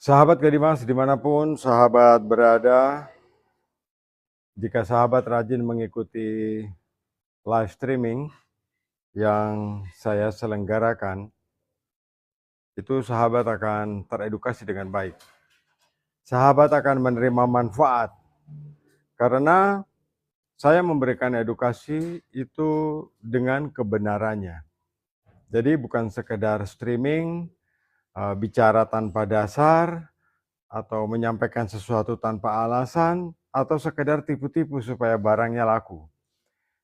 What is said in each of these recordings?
Sahabat Gadimas, dimanapun sahabat berada, jika sahabat rajin mengikuti live streaming yang saya selenggarakan, itu sahabat akan teredukasi dengan baik. Sahabat akan menerima manfaat, karena saya memberikan edukasi itu dengan kebenarannya. Jadi bukan sekedar streaming, bicara tanpa dasar, atau menyampaikan sesuatu tanpa alasan, atau sekedar tipu-tipu supaya barangnya laku.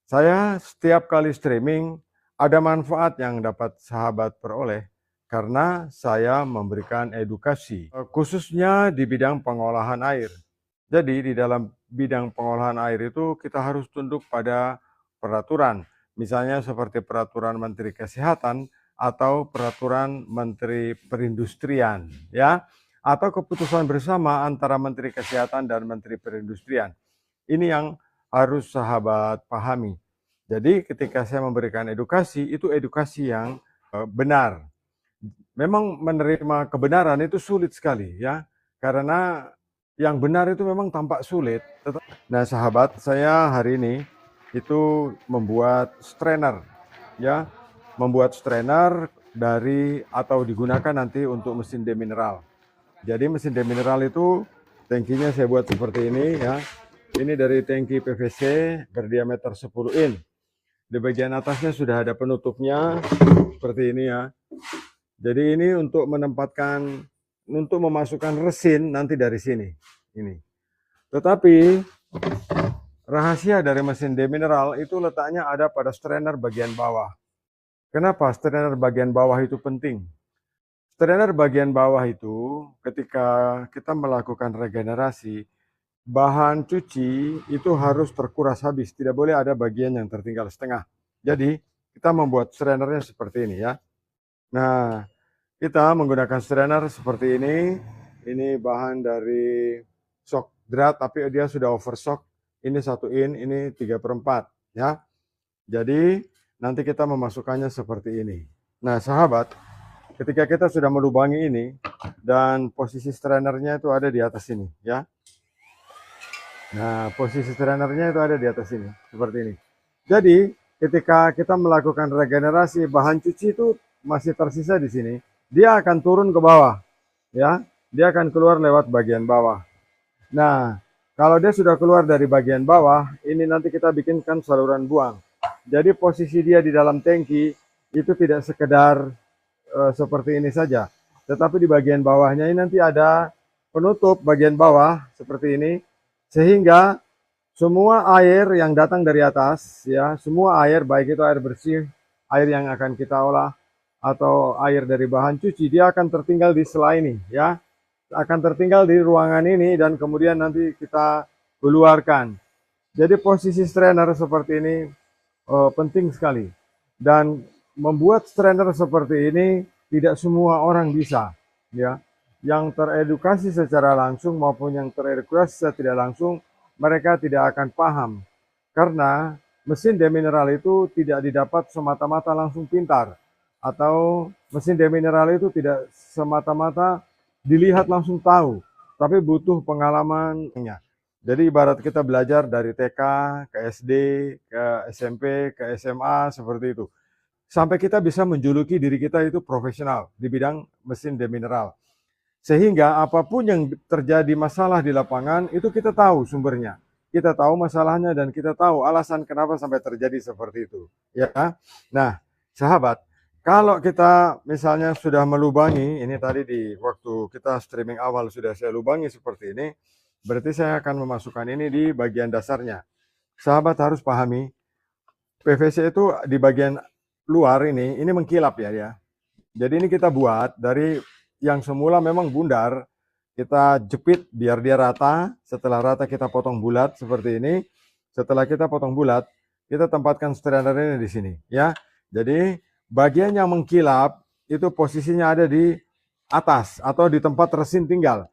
Saya setiap kali streaming ada manfaat yang dapat sahabat peroleh karena saya memberikan edukasi, khususnya di bidang pengolahan air. Jadi di dalam bidang pengolahan air itu kita harus tunduk pada peraturan, misalnya seperti peraturan Menteri Kesehatan atau peraturan Menteri Perindustrian, ya, atau keputusan bersama antara Menteri Kesehatan dan Menteri Perindustrian. Ini yang harus sahabat pahami. Jadi ketika saya memberikan edukasi, itu edukasi yang benar. Memang menerima kebenaran itu sulit sekali, ya, karena yang benar itu memang tampak sulit. Nah sahabat, saya hari ini itu membuat strainer, ya, membuat strainer dari atau digunakan nanti untuk mesin demineral. Jadi mesin demineral itu tangkinya saya buat seperti ini, ya. Ini dari tangki PVC berdiameter 10 in. Di bagian atasnya sudah ada penutupnya seperti ini, ya. Jadi ini untuk menempatkan, untuk memasukkan resin nanti dari sini. Ini. Tetapi rahasia dari mesin demineral itu letaknya ada pada strainer bagian bawah. Kenapa strainer bagian bawah itu penting? Strainer bagian bawah itu ketika kita melakukan regenerasi, bahan cuci itu harus terkuras habis, tidak boleh ada bagian yang tertinggal setengah. Jadi kita membuat strainernya seperti ini, ya. Nah, kita menggunakan strainer seperti ini. Ini bahan dari shock drat, tapi dia sudah overshock. Ini 1 in, ini 3/4, ya. Jadi nanti kita memasukkannya seperti ini. Nah, sahabat, ketika kita sudah melubangi ini dan posisi strainernya itu ada di atas ini, ya. Nah, posisi strainernya itu ada di atas ini, seperti ini. Jadi, ketika kita melakukan regenerasi, bahan cuci itu masih tersisa di sini, dia akan turun ke bawah, ya. Dia akan keluar lewat bagian bawah. Nah, kalau dia sudah keluar dari bagian bawah, ini nanti kita bikinkan saluran buang. Jadi posisi dia di dalam tangki itu tidak sekedar seperti ini saja, tetapi di bagian bawahnya ini nanti ada penutup bagian bawah seperti ini, sehingga semua air yang datang dari atas, ya, semua air, baik itu air bersih, air yang akan kita olah, atau air dari bahan cuci, dia akan tertinggal di sela ini, ya, akan tertinggal di ruangan ini dan kemudian nanti kita keluarkan. Jadi posisi strainer seperti ini penting sekali, dan membuat strainer seperti ini tidak semua orang bisa, ya. Yang teredukasi secara langsung maupun yang teredukasi secara tidak langsung, mereka tidak akan paham, karena mesin demineral itu tidak didapat semata-mata langsung pintar, atau mesin demineral itu tidak semata-mata dilihat langsung tahu, tapi butuh pengalamannya. Jadi ibarat kita belajar dari TK ke SD, ke SMP, ke SMA, seperti itu. Sampai kita bisa menjuluki diri kita itu profesional di bidang mesin demineral. Sehingga apapun yang terjadi masalah di lapangan, itu kita tahu sumbernya. Kita tahu masalahnya dan kita tahu alasan kenapa sampai terjadi seperti itu. Ya. Nah, sahabat, kalau kita misalnya sudah melubangi, ini tadi di waktu kita streaming awal sudah saya lubangi seperti ini, berarti saya akan memasukkan ini di bagian dasarnya. Sahabat harus pahami, PVC itu di bagian luar ini mengkilap, ya. Jadi ini kita buat dari yang semula memang bundar, kita jepit biar dia rata. Setelah rata kita potong bulat seperti ini. Setelah kita potong bulat, kita tempatkan strainer ini di sini, ya. Jadi bagian yang mengkilap itu posisinya ada di atas atau di tempat resin tinggal.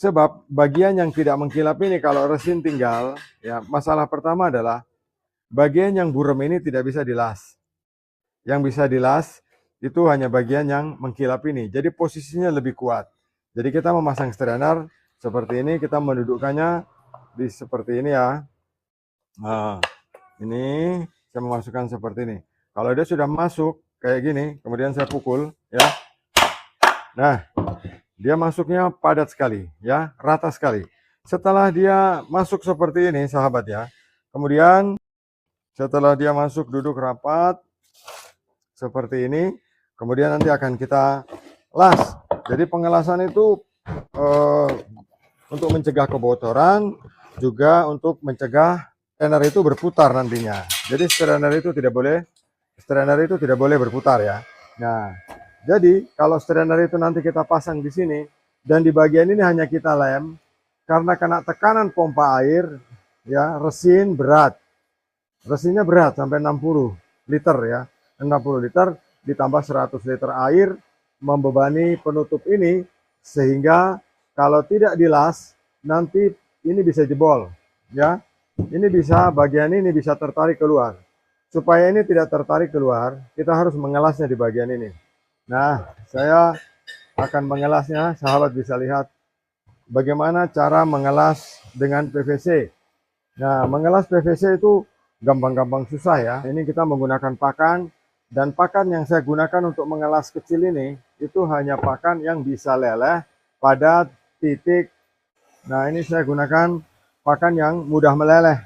Sebab bagian yang tidak mengkilap ini kalau resin tinggal, ya, masalah pertama adalah bagian yang buram ini tidak bisa dilas. Yang bisa dilas itu hanya bagian yang mengkilap ini. Jadi posisinya lebih kuat. Jadi kita memasang strainer seperti ini, kita mendudukkannya di seperti ini ya. Nah, ini saya memasukkan seperti ini. Kalau dia sudah masuk kayak gini, kemudian saya pukul ya. Nah, dia masuknya padat sekali ya, rata sekali. Setelah dia masuk seperti ini sahabat ya, kemudian setelah dia masuk duduk rapat seperti ini, kemudian nanti akan kita las. Jadi pengelasan itu untuk mencegah kebocoran, juga untuk mencegah strainer itu berputar nantinya. Jadi strainer itu tidak boleh berputar ya. Nah, jadi kalau strainer itu nanti kita pasang di sini dan di bagian ini hanya kita lem, karena kena tekanan pompa air ya, resin berat. Resinnya berat sampai 60 liter ya. 60 liter ditambah 100 liter air membebani penutup ini, sehingga kalau tidak dilas nanti ini bisa jebol ya. Ini bisa, bagian ini bisa tertarik keluar. Supaya ini tidak tertarik keluar, kita harus mengelasnya di bagian ini. Nah, saya akan mengelasnya. Sahabat bisa lihat bagaimana cara mengelas dengan PVC. Nah, mengelas PVC itu gampang-gampang susah ya. Ini kita menggunakan pakan, dan pakan yang saya gunakan untuk mengelas kecil ini itu hanya pakan yang bisa leleh pada titik. Nah, ini saya gunakan pakan yang mudah meleleh.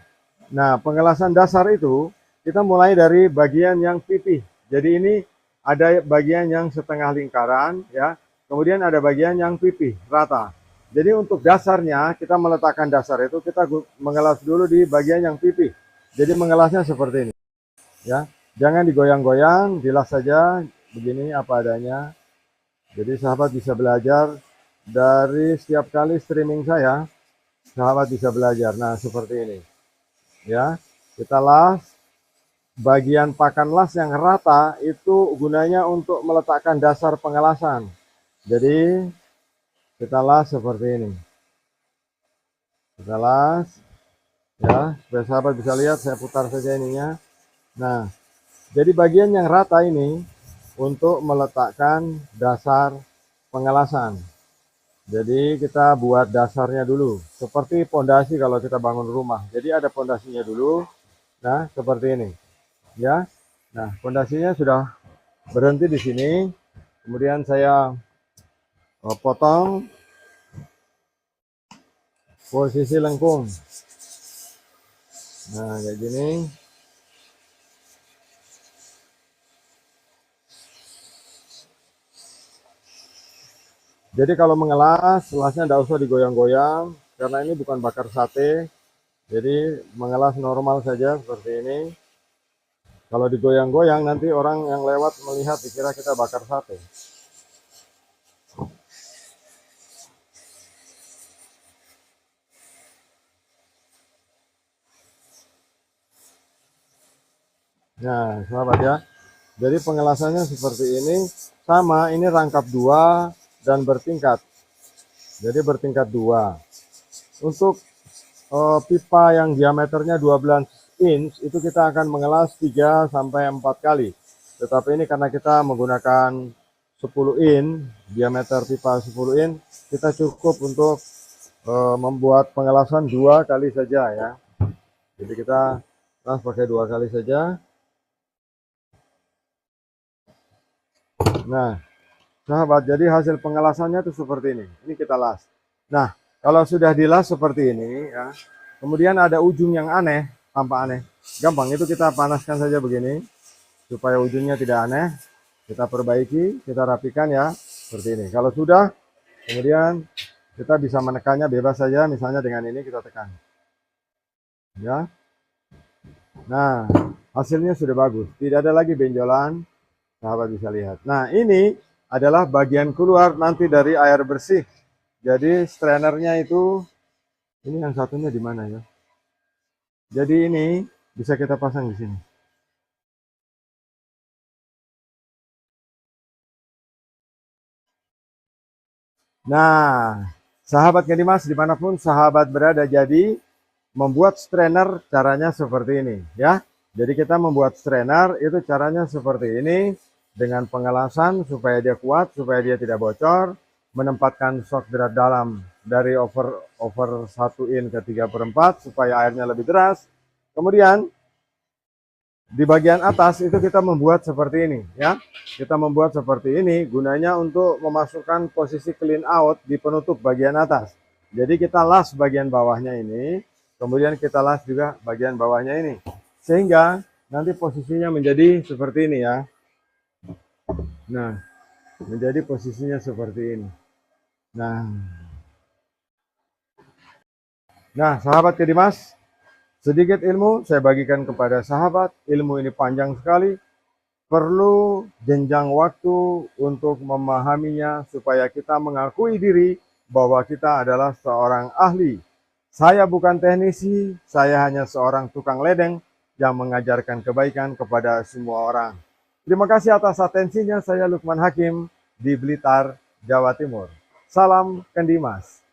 Nah, pengelasan dasar itu kita mulai dari bagian yang pipih. Jadi ini ada bagian yang setengah lingkaran ya. Kemudian ada bagian yang pipih rata. Jadi untuk dasarnya kita meletakkan dasar itu kita mengelas dulu di bagian yang pipih. Jadi mengelasnya seperti ini ya. Jangan digoyang-goyang, dilas saja begini apa adanya. Jadi sahabat bisa belajar dari setiap kali streaming saya. Sahabat bisa belajar. Nah, seperti ini. Ya. Kita las. Bagian pakan las yang rata itu gunanya untuk meletakkan dasar pengelasan. Jadi kita las seperti ini. Kita las. Ya, supaya sahabat bisa lihat, saya putar saja ininya. Nah, jadi bagian yang rata ini untuk meletakkan dasar pengelasan. Jadi kita buat dasarnya dulu, seperti pondasi kalau kita bangun rumah. Jadi ada pondasinya dulu. Nah, seperti ini. Ya. Nah, pondasinya sudah berhenti di sini. Kemudian saya potong posisi lengkung. Nah, kayak gini. Jadi kalau mengelas, lasnya tidak usah digoyang-goyang, karena ini bukan bakar sate. Jadi mengelas normal saja seperti ini. Kalau digoyang-goyang nanti orang yang lewat melihat dikira kita bakar sate. Nah, sahabat ya. Jadi pengelasannya seperti ini, sama ini rangkap dua dan bertingkat. Jadi bertingkat dua. Untuk pipa yang diameternya 12 inch itu kita akan mengelas 3 sampai 4 kali. Tetapi ini karena kita menggunakan 10 inch, diameter pipa 10 inch, kita cukup untuk membuat pengelasan 2 kali saja ya. Jadi kita las pakai 2 kali saja. Nah, sahabat, jadi hasil pengelasannya itu seperti ini. Ini kita las. Nah, kalau sudah dilas seperti ini ya, kemudian ada ujung yang aneh, tampak aneh. Gampang, itu kita panaskan saja begini supaya ujungnya tidak aneh. Kita perbaiki, kita rapikan ya, seperti ini. Kalau sudah, kemudian kita bisa menekannya bebas saja, misalnya dengan ini kita tekan. Ya. Nah, hasilnya sudah bagus. Tidak ada lagi benjolan. Sahabat bisa lihat. Nah, ini adalah bagian keluar nanti dari air bersih. Jadi strainernya itu, ini yang satunya di mana ya? Jadi ini bisa kita pasang di sini. Nah, sahabat Ngedimas dimanapun sahabat berada, jadi membuat strainer caranya seperti ini ya. Jadi kita membuat strainer itu caranya seperti ini, dengan pengelasan supaya dia kuat, supaya dia tidak bocor. menempatkan shock draft dalam dari over 1 in ke 3/4 supaya airnya lebih deras. Kemudian di bagian atas itu kita membuat seperti ini ya. Kita membuat seperti ini gunanya untuk memasukkan posisi clean out di penutup bagian atas. Jadi kita las bagian bawahnya ini, kemudian kita las juga bagian bawahnya ini. Sehingga nanti posisinya menjadi seperti ini ya. Nah, menjadi posisinya seperti ini. Nah, sahabat Kedimas, sedikit ilmu saya bagikan kepada sahabat. Ilmu ini panjang sekali. Perlu jenjang waktu untuk memahaminya supaya kita mengakui diri bahwa kita adalah seorang ahli. Saya bukan teknisi, saya hanya seorang tukang ledeng yang mengajarkan kebaikan kepada semua orang. Terima kasih atas atensinya. Saya Lukman Hakim di Blitar, Jawa Timur. Salam Kendimas.